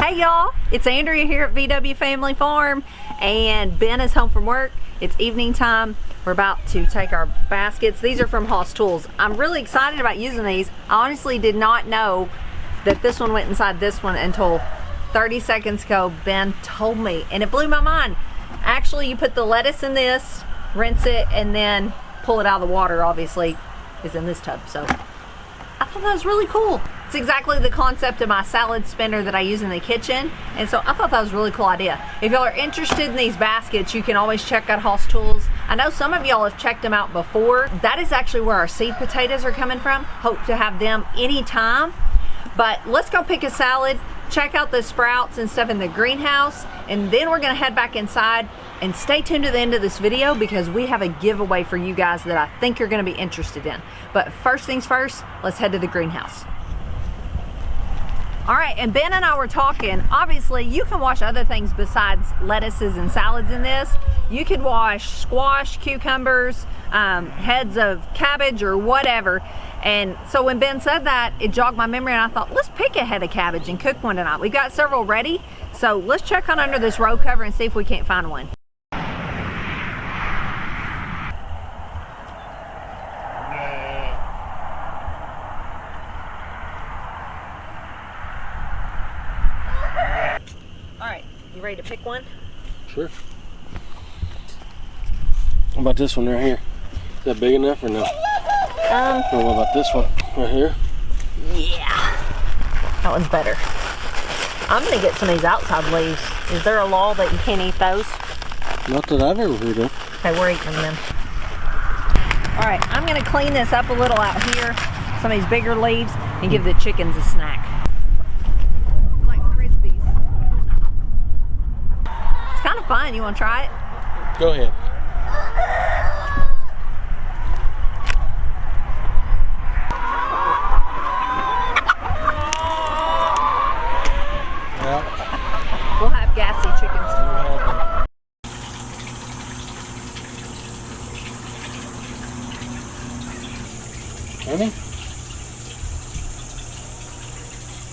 Hey y'all, it's Andrea here at VW Family Farm, and Ben is home from work. It's evening time. We're about to take our baskets. These are from Haas Tools. I'm really excited about using these. I honestly did not know that this one went inside this one until 30 seconds ago. Ben told me, and it blew my mind. Actually, you put the lettuce in this, rinse it, and then pull it out of the water. Obviously is in this tub, so I thought that was really cool. It's exactly the concept of my salad spinner that I use in the kitchen, and so I thought that was a really cool idea. If y'all are interested in these baskets, you can always check out Haas Tools. I know some of y'all have checked them out before. That is actually where our seed potatoes are coming from. Hope to have them anytime. But let's go pick a salad, check out the sprouts and stuff in the greenhouse, and then we're gonna head back inside. And stay tuned to the end of this video because we have a giveaway for you guys that I think you're gonna be interested in. But first things first, let's head to the greenhouse. All right, and Ben and I were talking, obviously you can wash other things besides lettuces and salads in this. You could wash squash, cucumbers, heads of cabbage or whatever. And so when Ben said that, it jogged my memory and I thought, let's pick a head of cabbage and cook one tonight. We've got several ready, so let's check on under this row cover and see if we can't find one. Ready to pick one? Sure. What about this one right here? Is that big enough or no? Or what about this one right here? Yeah, that one's better. I'm gonna get some of these outside leaves. Is there a law that you can't eat those? Not that I've ever heard of. Okay, we're eating them then. All right, I'm gonna clean this up a little out here, some of these bigger leaves, and give the chickens a snack. Kind of fun. You want to try it? Go ahead. Yeah. We'll have gassy chickens tomorrow. Honey?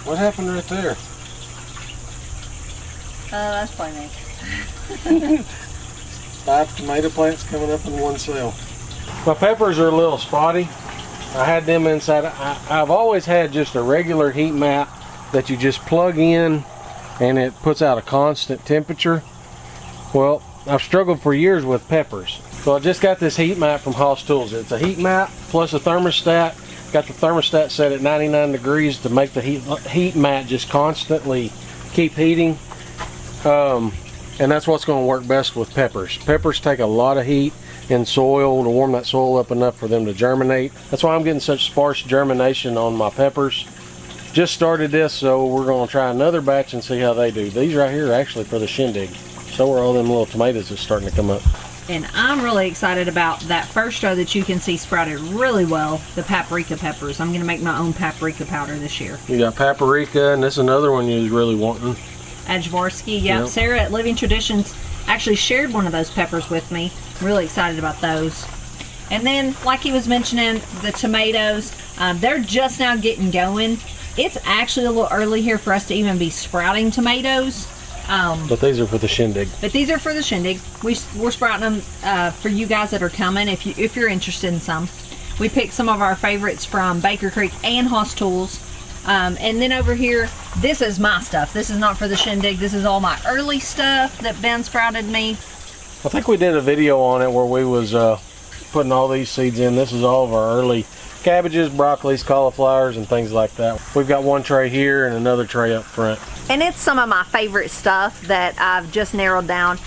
What happened right there? That's probably me. 5 tomato plants coming up in one cell. My peppers are a little spotty. I had them inside. I've always had just a regular heat mat that you just plug in and it puts out a constant temperature. Well, I've struggled for years with peppers. So I just got this heat mat from Haas Tools. It's a heat mat plus a thermostat. Got the thermostat set at 99 degrees to make the heat mat just constantly keep heating. And that's what's going to work best with peppers. Peppers take a lot of heat in soil to warm that soil up enough for them to germinate. That's why I'm getting such sparse germination on my peppers. Just started this, so we're going to try another batch and see how they do. These right here are actually for the shindig. So are all them little tomatoes that's starting to come up. And I'm really excited about that first row that you can see sprouted really well, the paprika peppers. I'm going to make my own paprika powder this year. You got paprika, and this is another one you was really wanting. Ajvarsky, yeah. Yep. Sarah at Living Traditions actually shared one of those peppers with me. Really excited about those. And then, like he was mentioning, the tomatoes, they're just now getting going. It's actually a little early here for us to even be sprouting tomatoes. But these are for the shindig. But these are for the shindig. We're sprouting them for you guys that are coming if you're interested in some. We picked some of our favorites from Baker Creek and Haas Tools. And then over here, this is my stuff. This is not for the shindig. This is all my early stuff that Ben sprouted me. I think we did a video on it where we was putting all these seeds in. This is all of our early cabbages, broccolis, cauliflowers, and things like that. We've got one tray here and another tray up front. And it's some of my favorite stuff that I've just narrowed down.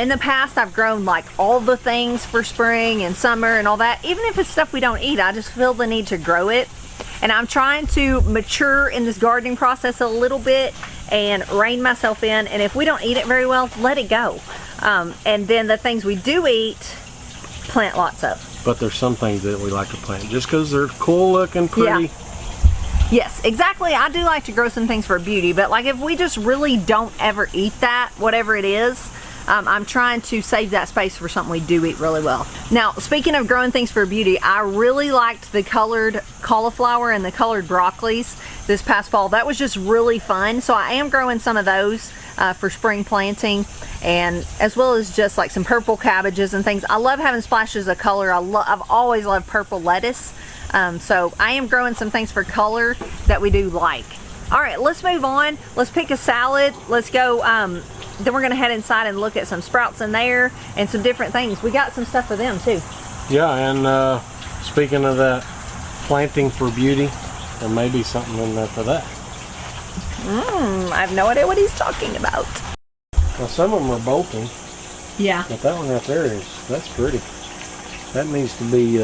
In the past, I've grown like all the things for spring and summer and all that. Even if it's stuff we don't eat, I just feel the need to grow it. And I'm trying to mature in this gardening process a little bit and rein myself in. And if we don't eat it very well, let it go. And then the things we do eat, plant lots of. But there's some things that we like to plant just because they're cool looking, pretty. Yeah. Yes, exactly. I do like to grow some things for beauty, but like if we just really don't ever eat that, whatever it is, I'm trying to save that space for something we do eat really well. Now, speaking of growing things for beauty, I really liked the colored cauliflower and the colored broccolis this past fall. That was just really fun. So I am growing some of those for spring planting, and as well as just like some purple cabbages and things. I love having splashes of color. I've always loved purple lettuce. So I am growing some things for color that we do like. All right, let's move on. Let's pick a salad. Let's go, then we're gonna head inside and look at some sprouts in there and some different things. We got some stuff for them too. Yeah, and speaking of that, planting for beauty, there may be something in there for that. I have no idea what he's talking about. Well, some of them are bolting. Yeah. But that one right there that's pretty. That needs to be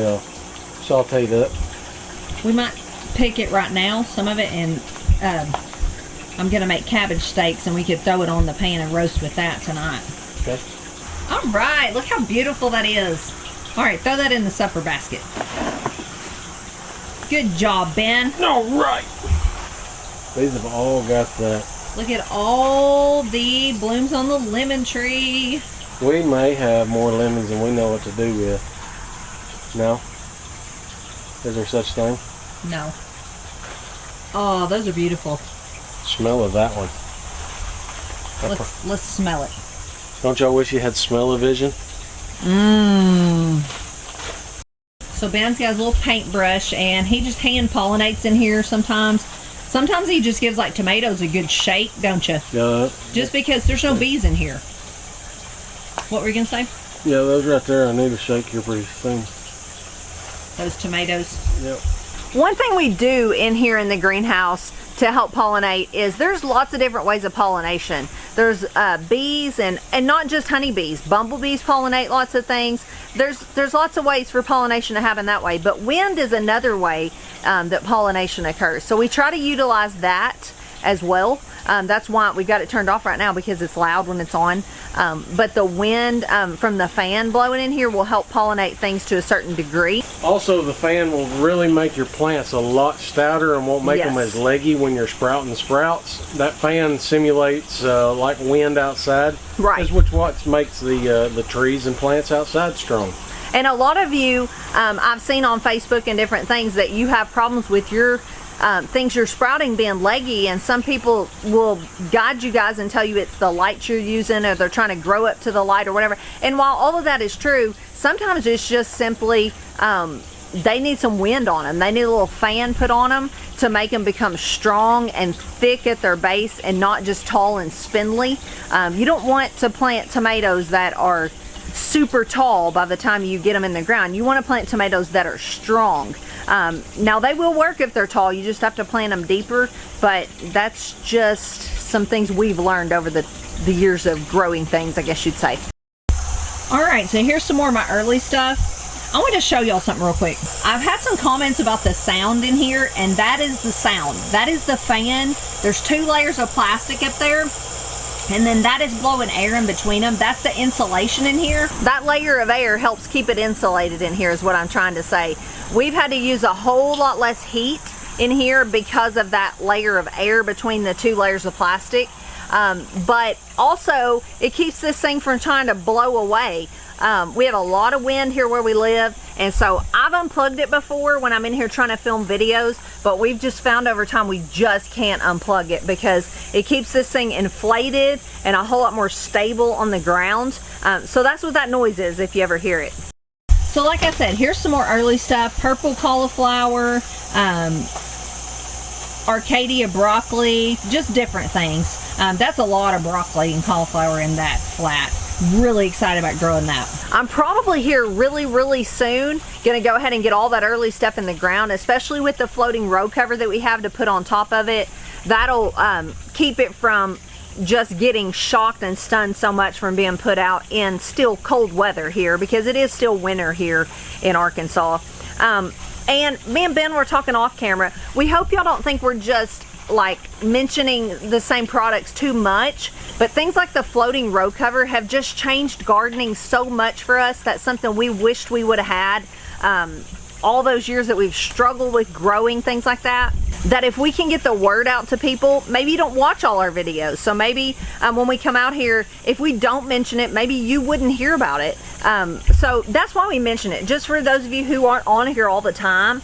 sauteed up. We might pick it right now, some of it, and I'm gonna make cabbage steaks, and we could throw it on the pan and roast with that tonight. Okay. All right, look how beautiful that is. All right, throw that in the supper basket. Good job, Ben. All right. These have all got that. Look at all the blooms on the lemon tree. We may have more lemons than we know what to do with. No? Is there such thing? No. Oh, those are beautiful. Smell of that one. Let's smell it. Don't y'all wish you had smell-o-vision? So Ben's got his little paintbrush, and he just hand pollinates in here sometimes. Sometimes he just gives like tomatoes a good shake, don't you? Yeah. Just because there's no bees in here. What were you gonna say? Yeah, those right there, I need to shake here pretty soon. Those tomatoes. Yep. One thing we do in here in the greenhouse to help pollinate is there's lots of different ways of pollination. There's bees and not just honeybees. Bumblebees pollinate lots of things. There's lots of ways for pollination to happen that way, but wind is another way that pollination occurs. So we try to utilize that as well. That's why we've got it turned off right now, because it's loud when it's on. But the wind from the fan blowing in here will help pollinate things to a certain degree. Also, the fan will really make your plants a lot stouter and won't make Yes. them as leggy when you're sprouting sprouts. That fan simulates like wind outside, Right. which what makes the trees and plants outside strong. And a lot of you, I've seen on Facebook and different things that you have problems with your things you're sprouting being leggy, and some people will guide you guys and tell you it's the light you're using, or they're trying to grow up to the light or whatever. And while all of that is true, sometimes it's just simply they need some wind on them. They need a little fan put on them to make them become strong and thick at their base and not just tall and spindly. You don't want to plant tomatoes that are super tall by the time you get them in the ground. You want to plant tomatoes that are strong. Now they will work if they're tall, you just have to plant them deeper, but that's just some things we've learned over the years of growing things, I guess you'd say. All right, so here's some more of my early stuff. I want to show y'all something real quick. I've had some comments about the sound in here, and that is the sound. That is the fan. There's 2 layers of plastic up there, and then that is blowing air in between them. That's the insulation in here. That layer of air helps keep it insulated in here, is what I'm trying to say. We've had to use a whole lot less heat in here because of that layer of air between the 2 layers of plastic. But also it keeps this thing from trying to blow away. We have a lot of wind here where we live, and so I've unplugged it before when I'm in here trying to film videos, but we've just found over time we just can't unplug it because it keeps this thing inflated and a whole lot more stable on the ground. So that's what that noise is if you ever hear it. So like I said, here's some more early stuff. Purple cauliflower, Arcadia broccoli, just different things. That's a lot of broccoli and cauliflower in that flat. Really excited about growing that. I'm probably here really soon gonna go ahead and get all that early stuff in the ground, especially with the floating row cover that we have to put on top of it. That'll keep it from just getting shocked and stunned so much from being put out in still cold weather here, because it is still winter here in Arkansas. And me and Ben were talking off camera. We hope y'all don't think we're just like mentioning the same products too much, but things like the floating row cover have just changed gardening so much for us. That's something we wished we would have had all those years that we've struggled with growing things like that. that if we can get the word out to people, maybe you don't watch all our videos. So maybe when we come out here, if we don't mention it, maybe you wouldn't hear about it. So that's why we mention it, just for those of you who aren't on here all the time.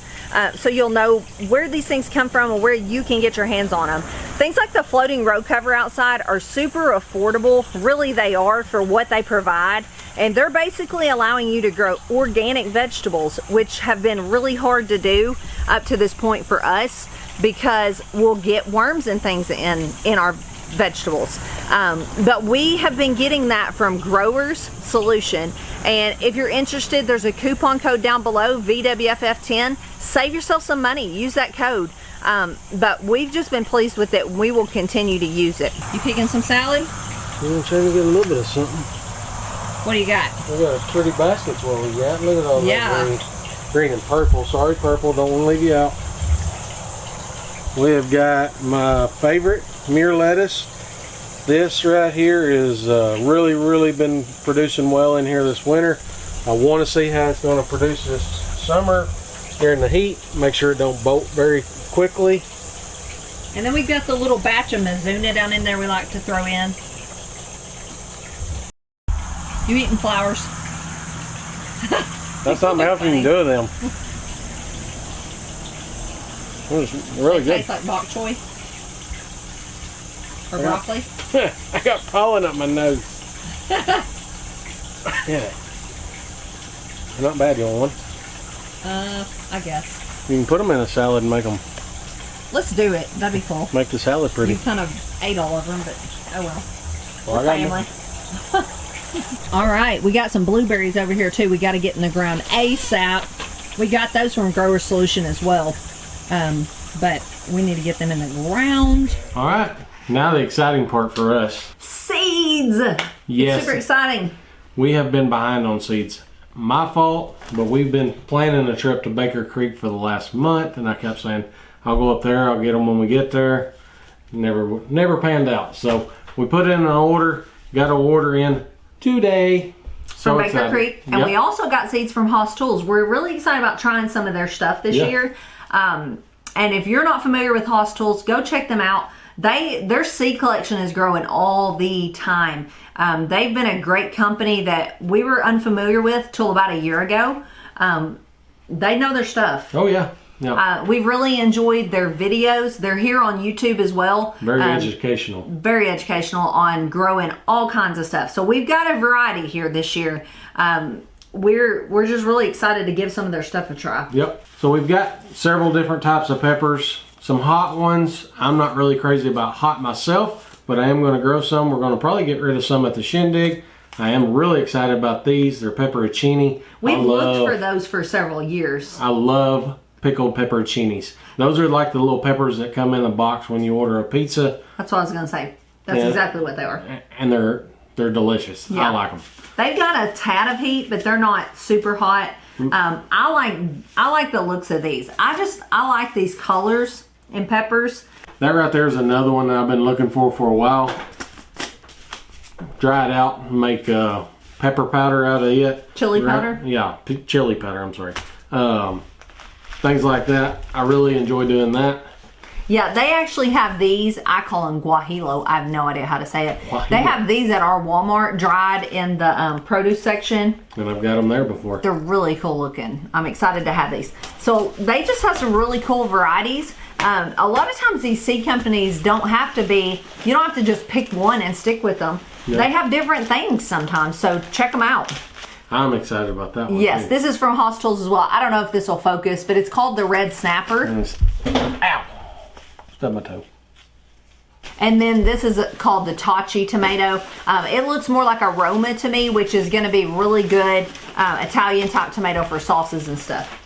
So you'll know where these things come from and where you can get your hands on them. Things like the floating row cover outside are super affordable. Really, they are, for what they provide. And they're basically allowing you to grow organic vegetables, which have been really hard to do up to this point for us, because we'll get worms and things in our vegetables. But we have been getting that from Growers Solution. And if you're interested, there's a coupon code down below, VWFF10. Save yourself some money. Use that code. But we've just been pleased with it. We will continue to use it. You picking some salad? I'm trying to get a little bit of something. What do you got? We got a pretty baskets what we got. Look at all that green and purple. Sorry, purple. Don't want to leave you out. We have got my favorite mirror lettuce. This right here is really been producing well in here this winter. I want to see how it's going to produce this summer during the heat. Make sure it don't bolt very quickly. And then we've got the little batch of Mizuna down in there we like to throw in. You eating flowers? That's something else you can do with them. It's really good. Tastes like bok choy or broccoli. I got pollen up my nose. Yeah. Not bad, you want one? I guess. You can put them in a salad and make them. Let's do it. That'd be cool. Make the salad pretty. You kind of ate all of them, but oh well. Well, I family. All right, we got some blueberries over here too. We got to get in the ground ASAP. We got those from Grower Solution as well, but we need to get them in the ground. All right, now the exciting part for us. Seeds. Yes. It's super exciting. We have been behind on seeds. My fault, but we've been planning a trip to Baker Creek for the last month, and I kept saying, I'll go up there, I'll get them when we get there. Never panned out. So we put in an order, got an order in today. From Baker Creek. And we also got seeds from Haas Tools. We're really excited about trying some of their stuff this year. And if you're not familiar with Haas Tools, go check them out. Their seed collection is growing all the time. They've been a great company that we were unfamiliar with till about a year ago. They know their stuff. Oh yeah. Yeah. We've really enjoyed their videos. They're here on YouTube as well. Very educational. Very educational on growing all kinds of stuff. So we've got a variety here this year. We're just really excited to give some of their stuff a try. Yep. So we've got several different types of peppers. Some hot ones. I'm not really crazy about hot myself, but I am going to grow some. We're going to probably get rid of some at the shindig. I am really excited about these. They're pepperoncini. We've looked for those for several years. I love pickled pepperoncinis. Those are like the little peppers that come in a box when you order a pizza. That's what I was going to say. That's exactly what they are. And they're delicious. Yeah. I like them. They've got a tad of heat, but they're not super hot. I like the looks of these. I like these colors in peppers. That right there is another one that I've been looking for a while. Dry it out and make pepper powder out of it. Chili powder? Yeah, chili powder, I'm sorry. Things like that. I really enjoy doing that. Yeah, they actually have these. I call them guajillo. I have no idea how to say it. Guajillo. They have these at our Walmart dried in the produce section. And I've got them there before. They're really cool looking. I'm excited to have these. So they just have some really cool varieties. A lot of times these seed companies don't have to be, you don't have to just pick one and stick with them. Yep. They have different things sometimes, so check them out. I'm excited about that one. Yes, too. this is from Haas Tools as well. I don't know if this will focus, but it's called the Red Snapper. Ow! Stubbed my toe. And then this is called the Tachi tomato. It looks more like a Roma to me, which is going to be really good Italian type tomato for sauces and stuff.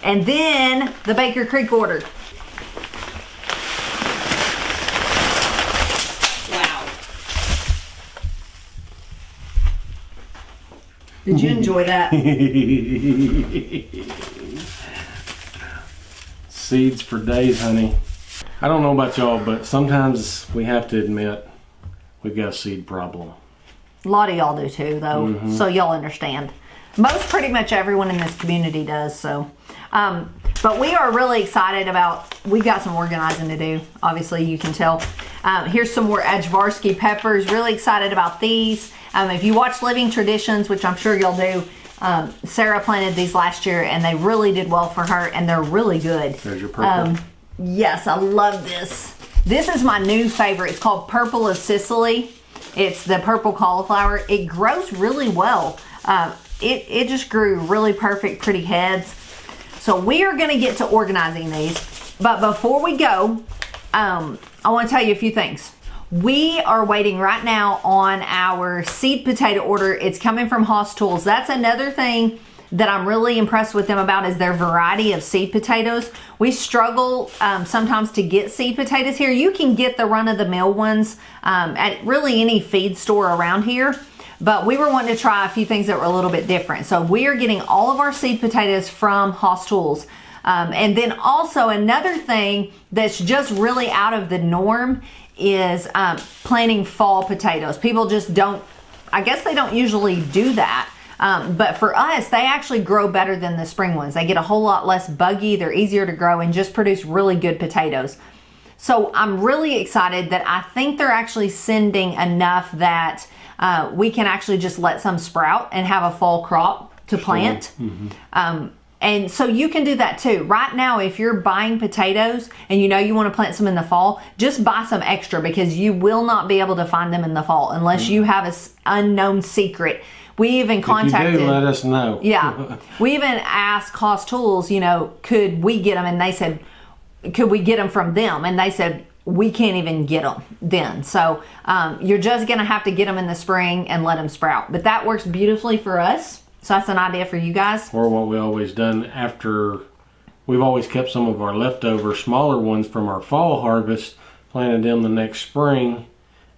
And then the Baker Creek order. Wow. Did you enjoy that? Seeds for days, honey. I don't know about y'all, but sometimes we have to admit we've got a seed problem. A lot of y'all do too, though, so y'all understand. Most pretty much everyone in this community does. So, but we are really excited about, we've got some organizing to do. Obviously you can tell. Here's some more Ajvarsky peppers. Really excited about these. If you watch Living Traditions, which I'm sure you'll do, Sarah planted these last year and they really did well for her and they're really good. There's your purple. Yes, I love this. This is my new favorite. It's called Purple of Sicily. It's the purple cauliflower. It grows really well. It just grew really perfect, pretty heads. So we are gonna get to organizing these. But before we go, I wanna tell you a few things. We are waiting right now on our seed potato order. It's coming from Haas Tools. That's another thing that I'm really impressed with them about is their variety of seed potatoes. We struggle sometimes to get seed potatoes here. You can get the run-of-the-mill ones at really any feed store around here. But we were wanting to try a few things that were a little bit different. So we are getting all of our seed potatoes from Haas Tools. And then also another thing that's just really out of the norm is planting fall potatoes. People just don't, I guess they don't usually do that. But for us, they actually grow better than the spring ones. They get a whole lot less buggy, they're easier to grow, and just produce really good potatoes. So I'm really excited that I think they're actually sending enough that we can actually just let some sprout and have a fall crop to plant. Mm-hmm. And so you can do that too. Right now, if you're buying potatoes and you know you want to plant some in the fall, just buy some extra because you will not be able to find them in the fall unless you have an unknown secret. We even contacted. If you do, let us know. Yeah. We even asked Haas Tools, you know, could we get them? And they said, could we get them from them? And they said, we can't even get them then. So you're just going to have to get them in the spring and let them sprout. But that works beautifully for us. So that's an idea for you guys. Or what we always done after, we've always kept some of our leftover smaller ones from our fall harvest, planted them the next spring,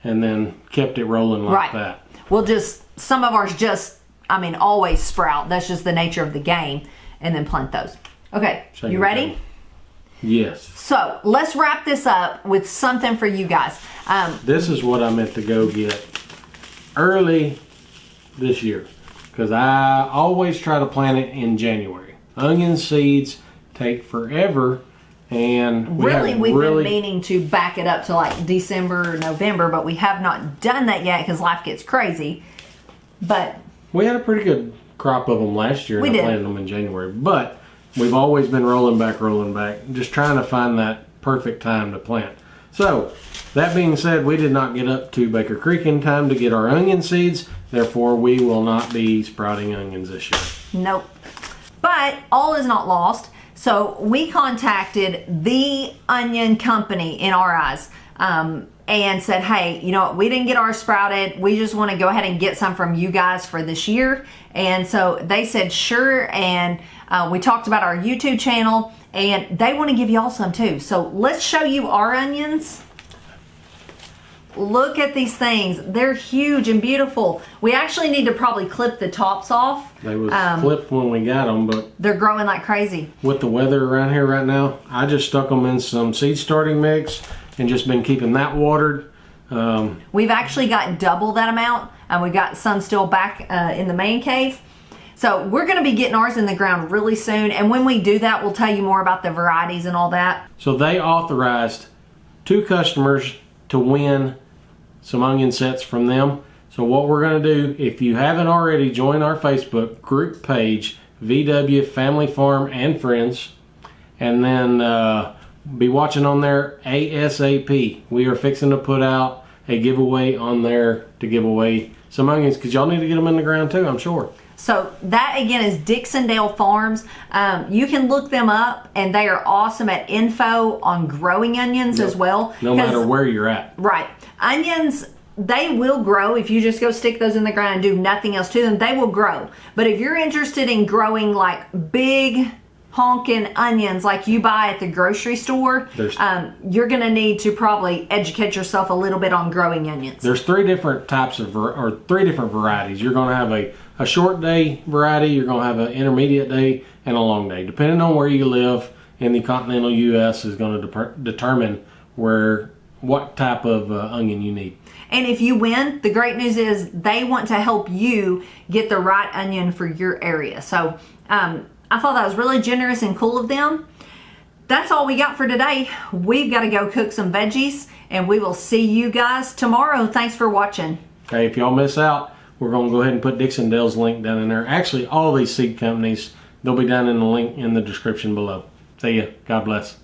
and then kept it rolling like that. We'll just, some of ours just, I mean, always sprout. That's just the nature of the game. And then plant those. Okay, you ready? Yes. So let's wrap this up with something for you guys. This is what I meant to go get early this year. Because I always try to plant it in January. Onion seeds take forever, and we've been meaning to back it up to like December or November, but we have not done that yet because life gets crazy. But we had a pretty good crop of them last year, and I planted them in January. But we've always been rolling back, just trying to find that perfect time to plant. So, that being said, we did not get up to Baker Creek in time to get our onion seeds. Therefore, we will not be sprouting onions this year. Nope. But all is not lost. So we contacted the onion company in our eyes and said, hey, you know what? We didn't get ours sprouted. We just want to go ahead and get some from you guys for this year. And so they said, sure. And we talked about our YouTube channel and they want to give y'all some too. So let's show you our onions. Look at these things. They're huge and beautiful. We actually need to probably clip the tops off. They was clipped when we got them, but they're growing like crazy. With the weather around here right now, I just stuck them in some seed starting mix and just been keeping that watered. We've actually got double that amount, and we got some still back in the main cave. So we're going to be getting ours in the ground really soon, and when we do that, we'll tell you more about the varieties and all that. So they authorized 2 customers to win some onion sets from them. So what we're going to do, if you haven't already, join our Facebook group page, VW Family Farm and Friends, and then be watching on there ASAP. We are fixing to put out a giveaway on there to give away some onions because y'all need to get them in the ground too, I'm sure. So that again is Dixondale Farms. You can look them up and they are awesome at info on growing onions as well. No matter where you're at. Right. Onions, they will grow if you just go stick those in the ground and do nothing else to them. They will grow. But if you're interested in growing like big honking onions like you buy at the grocery store, you're going to need to probably educate yourself a little bit on growing onions. There's 3 different types of, or 3 different varieties. You're going to have a short day variety, you're going to have an intermediate day, and a long day. Depending on where you live in the continental U.S. is going to determine what type of onion you need. And if you win, the great news is they want to help you get the right onion for your area. So I thought that was really generous and cool of them. That's all we got for today. We've got to go cook some veggies, and we will see you guys tomorrow. Thanks for watching. Hey, if y'all miss out, we're going to go ahead and put Dixondale's link down in there. Actually, all these seed companies, they'll be down in the link in the description below. See ya. God bless.